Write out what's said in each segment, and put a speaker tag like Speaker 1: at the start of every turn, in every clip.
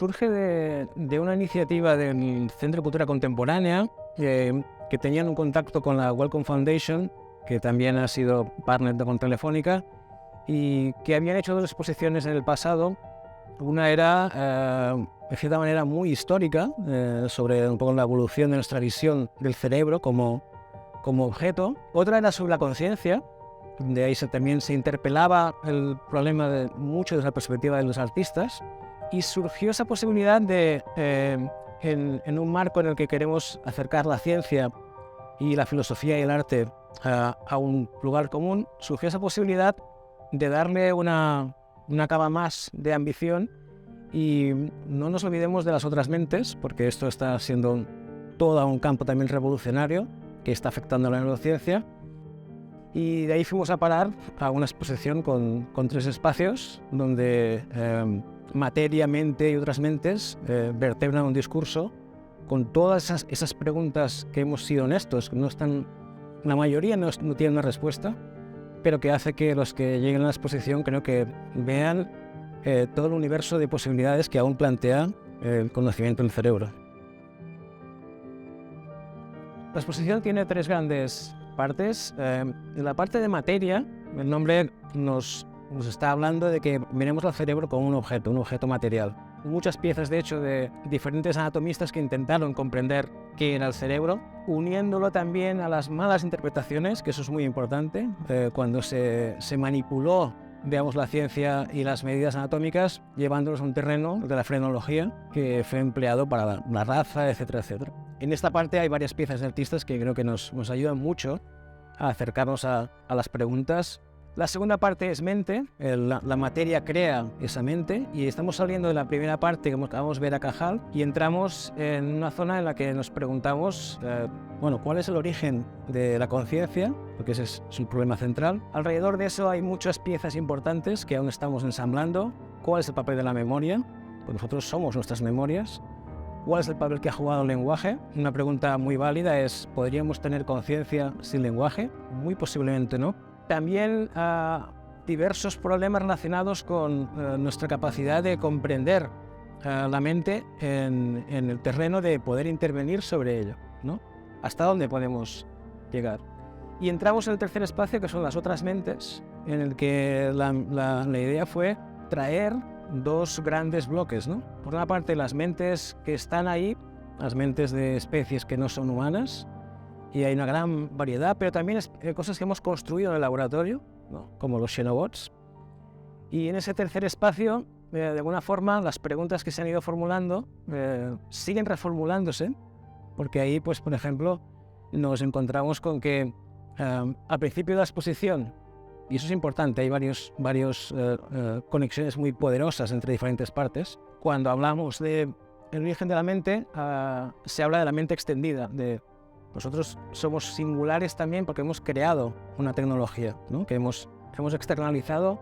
Speaker 1: surge de una iniciativa del Centro de Cultura Contemporánea que tenían un contacto con la Wellcome Foundation, que también ha sido partner con Telefónica, y que habían hecho dos exposiciones en el pasado. Una era, de cierta manera, muy histórica, sobre un poco la evolución de nuestra visión del cerebro como objeto. Otra era sobre la conciencia. De ahí también se interpelaba el problema mucho desde la perspectiva de los artistas, y surgió esa posibilidad de, en un marco en el que queremos acercar la ciencia y la filosofía y el arte a un lugar común, surgió esa posibilidad de darle una capa más de ambición. Y no nos olvidemos de las otras mentes, porque esto está siendo todo un campo también revolucionario que está afectando a la neurociencia. Y de ahí fuimos a parar a una exposición con 3 espacios donde materia, mente y otras mentes vertebran un discurso con todas esas preguntas que hemos sido honestos, que no están, la mayoría no tienen una respuesta, pero que hace que los que lleguen a la exposición creo que vean todo el universo de posibilidades que aún plantea el conocimiento del cerebro. La exposición tiene 3 grandes partes. En la parte de materia, el nombre nos está hablando de que miremos al cerebro como un objeto material. Muchas piezas, de hecho, de diferentes anatomistas que intentaron comprender qué era el cerebro, uniéndolo también a las malas interpretaciones, que eso es muy importante, cuando se manipuló, digamos, la ciencia y las medidas anatómicas, llevándolos a un terreno de la frenología que fue empleado para la raza, etcétera, etcétera. En esta parte hay varias piezas de artistas que creo que nos ayudan mucho a acercarnos a las preguntas. La segunda parte es mente, la materia crea esa mente, y estamos saliendo de la primera parte que acabamos de ver a Cajal y entramos en una zona en la que nos preguntamos, ¿cuál es el origen de la conciencia? Porque ese es el problema central. Alrededor de eso hay muchas piezas importantes que aún estamos ensamblando. ¿Cuál es el papel de la memoria? Pues nosotros somos nuestras memorias. ¿Cuál es el papel que ha jugado el lenguaje? Una pregunta muy válida es, ¿podríamos tener conciencia sin lenguaje? Muy posiblemente no. También diversos problemas relacionados con nuestra capacidad de comprender la mente en el terreno de poder intervenir sobre ello, ¿no? ¿Hasta dónde podemos llegar? Y entramos en el tercer espacio, que son las otras mentes, en el que la idea fue traer 2 grandes bloques, ¿no? Por una parte, las mentes que están ahí, las mentes de especies que no son humanas, y hay una gran variedad, pero también cosas que hemos construido en el laboratorio, ¿no? Como los xenobots. Y en ese tercer espacio, de alguna forma, las preguntas que se han ido formulando siguen reformulándose, porque ahí, pues, por ejemplo, nos encontramos con que al principio de la exposición, y eso es importante, hay varios conexiones muy poderosas entre diferentes partes. Cuando hablamos del origen de la mente, se habla de la mente extendida, nosotros somos singulares también porque hemos creado una tecnología, ¿no? Que hemos externalizado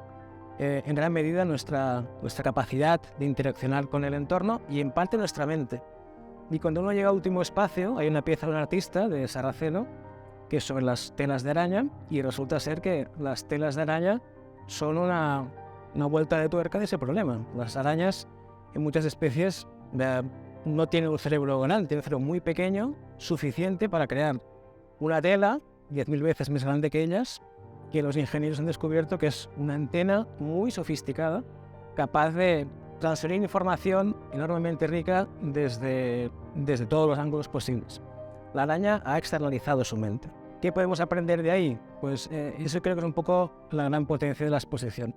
Speaker 1: en gran medida nuestra capacidad de interaccionar con el entorno y en parte nuestra mente. Y cuando uno llega al último espacio, hay una pieza de un artista, de Saraceno, que es sobre las telas de araña, y resulta ser que las telas de araña son una vuelta de tuerca de ese problema. Las arañas, en muchas especies, no tienen un cerebro grande, tienen un cerebro muy pequeño, suficiente para crear una tela 10.000 veces más grande que ellas, que los ingenieros han descubierto que es una antena muy sofisticada, capaz de transferir información enormemente rica desde todos los ángulos posibles. La araña ha externalizado su mente. ¿Qué podemos aprender de ahí? Pues eso creo que es un poco la gran potencia de la exposición.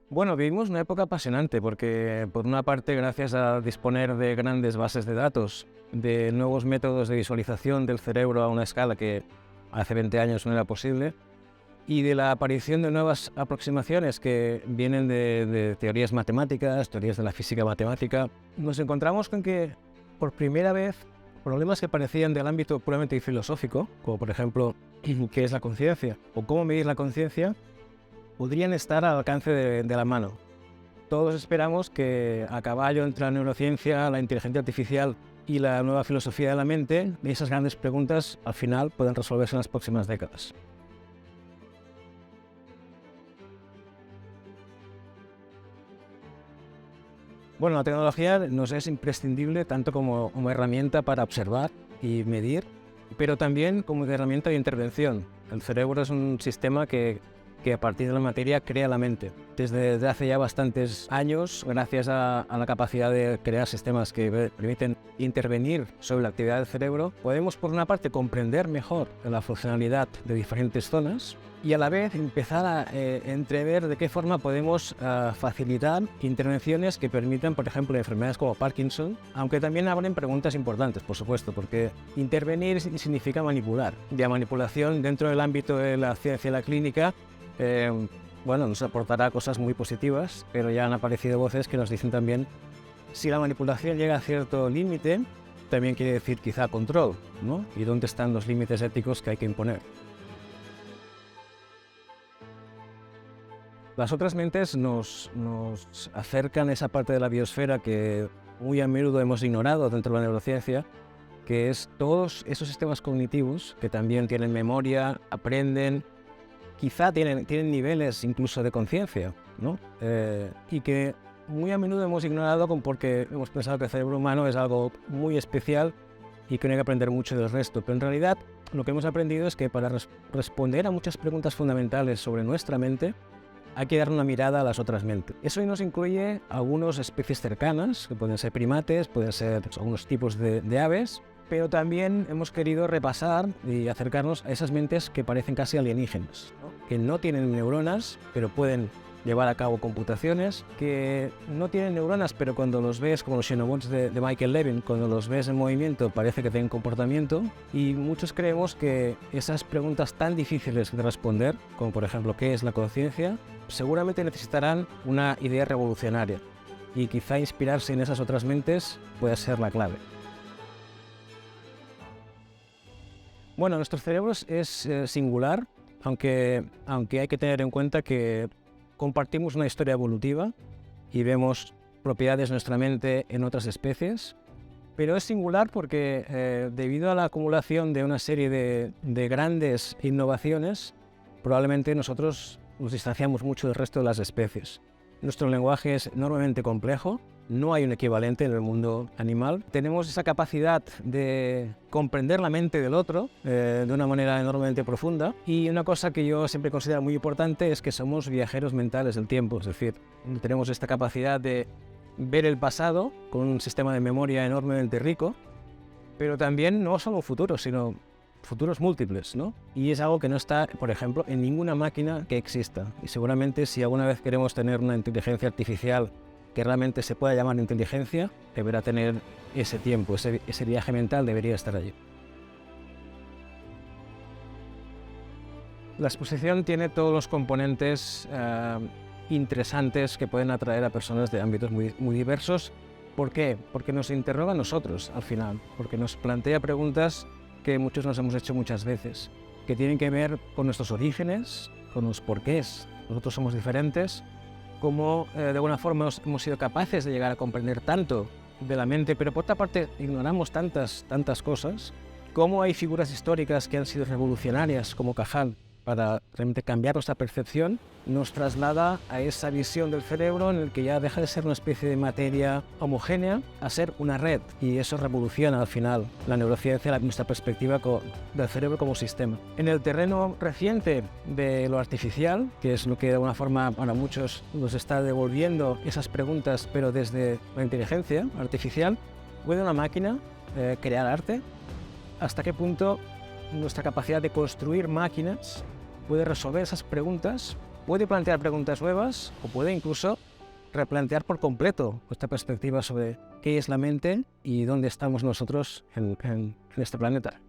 Speaker 1: Bueno, vivimos una época apasionante porque, por una parte, gracias a disponer de grandes bases de datos, de nuevos métodos de visualización del cerebro a una escala que hace 20 años no era posible, y de la aparición de nuevas aproximaciones que vienen de teorías matemáticas, teorías de la física matemática, nos encontramos con que, por primera vez, problemas que parecían del ámbito puramente filosófico, como por ejemplo, ¿qué es la conciencia? O cómo medir la conciencia, podrían estar al alcance de la mano. Todos esperamos que, a caballo entre la neurociencia, la inteligencia artificial y la nueva filosofía de la mente, esas grandes preguntas al final puedan resolverse en las próximas décadas. Bueno, la tecnología nos es imprescindible tanto como herramienta para observar y medir, pero también como herramienta de intervención. El cerebro es un sistema que a partir de la materia crea la mente. Desde hace ya bastantes años, gracias a la capacidad de crear sistemas que permiten intervenir sobre la actividad del cerebro, podemos por una parte comprender mejor la funcionalidad de diferentes zonas y a la vez empezar a entrever de qué forma podemos facilitar intervenciones que permitan, por ejemplo, enfermedades como Parkinson, aunque también abren preguntas importantes, por supuesto, porque intervenir significa manipular. Y la manipulación dentro del ámbito de la ciencia y la clínica bueno, nos aportará cosas muy positivas, pero ya han aparecido voces que nos dicen también si la manipulación llega a cierto límite, también quiere decir quizá control, ¿no? ¿Y dónde están los límites éticos que hay que imponer? Las otras mentes nos acercan a esa parte de la biosfera que muy a menudo hemos ignorado dentro de la neurociencia, que es todos esos sistemas cognitivos que también tienen memoria, aprenden, quizá tienen niveles incluso de conciencia, ¿no? Y que muy a menudo hemos ignorado porque hemos pensado que el cerebro humano es algo muy especial y que no hay que aprender mucho del resto. Pero en realidad lo que hemos aprendido es que para responder a muchas preguntas fundamentales sobre nuestra mente hay que dar una mirada a las otras mentes. Eso nos incluye algunas especies cercanas, que pueden ser primates, pueden ser algunos tipos de aves, pero también hemos querido repasar y acercarnos a esas mentes que parecen casi alienígenas, ¿no? Que no tienen neuronas, pero pueden llevar a cabo computaciones, que no tienen neuronas, pero cuando los ves, como los xenobots de Michael Levin, cuando los ves en movimiento parece que tienen comportamiento, y muchos creemos que esas preguntas tan difíciles de responder, como por ejemplo ¿qué es la conciencia?, seguramente necesitarán una idea revolucionaria, y quizá inspirarse en esas otras mentes pueda ser la clave. Bueno, nuestro cerebro es singular, aunque hay que tener en cuenta que compartimos una historia evolutiva y vemos propiedades de nuestra mente en otras especies, pero es singular porque debido a la acumulación de una serie de grandes innovaciones, probablemente nosotros nos distanciamos mucho del resto de las especies. Nuestro lenguaje es enormemente complejo, no hay un equivalente en el mundo animal. Tenemos esa capacidad de comprender la mente del otro de una manera enormemente profunda, y una cosa que yo siempre considero muy importante es que somos viajeros mentales del tiempo, es decir, tenemos esta capacidad de ver el pasado con un sistema de memoria enormemente rico, pero también no solo futuros, sino futuros múltiples, ¿no? Y es algo que no está, por ejemplo, en ninguna máquina que exista. Y seguramente si alguna vez queremos tener una inteligencia artificial que realmente se pueda llamar inteligencia, deberá tener ese tiempo, ese viaje mental debería estar allí. La exposición tiene todos los componentes interesantes que pueden atraer a personas de ámbitos muy diversos. ¿Por qué? Porque nos interroga a nosotros al final, porque nos plantea preguntas que muchos nos hemos hecho muchas veces, que tienen que ver con nuestros orígenes, con los porqués. Nosotros somos diferentes, cómo de alguna forma hemos sido capaces de llegar a comprender tanto de la mente, pero por otra parte ignoramos tantas cosas, cómo hay figuras históricas que han sido revolucionarias como Cajal para realmente cambiar nuestra percepción, nos traslada a esa visión del cerebro en el que ya deja de ser una especie de materia homogénea a ser una red, y eso revoluciona al final la neurociencia, nuestra perspectiva del cerebro como sistema. En el terreno reciente de lo artificial, que es lo que de alguna forma para muchos nos está devolviendo esas preguntas, pero desde la inteligencia artificial, ¿puede una máquina crear arte? ¿Hasta qué punto nuestra capacidad de construir máquinas puede resolver esas preguntas, puede plantear preguntas nuevas o puede incluso replantear por completo nuestra perspectiva sobre qué es la mente y dónde estamos nosotros en este planeta?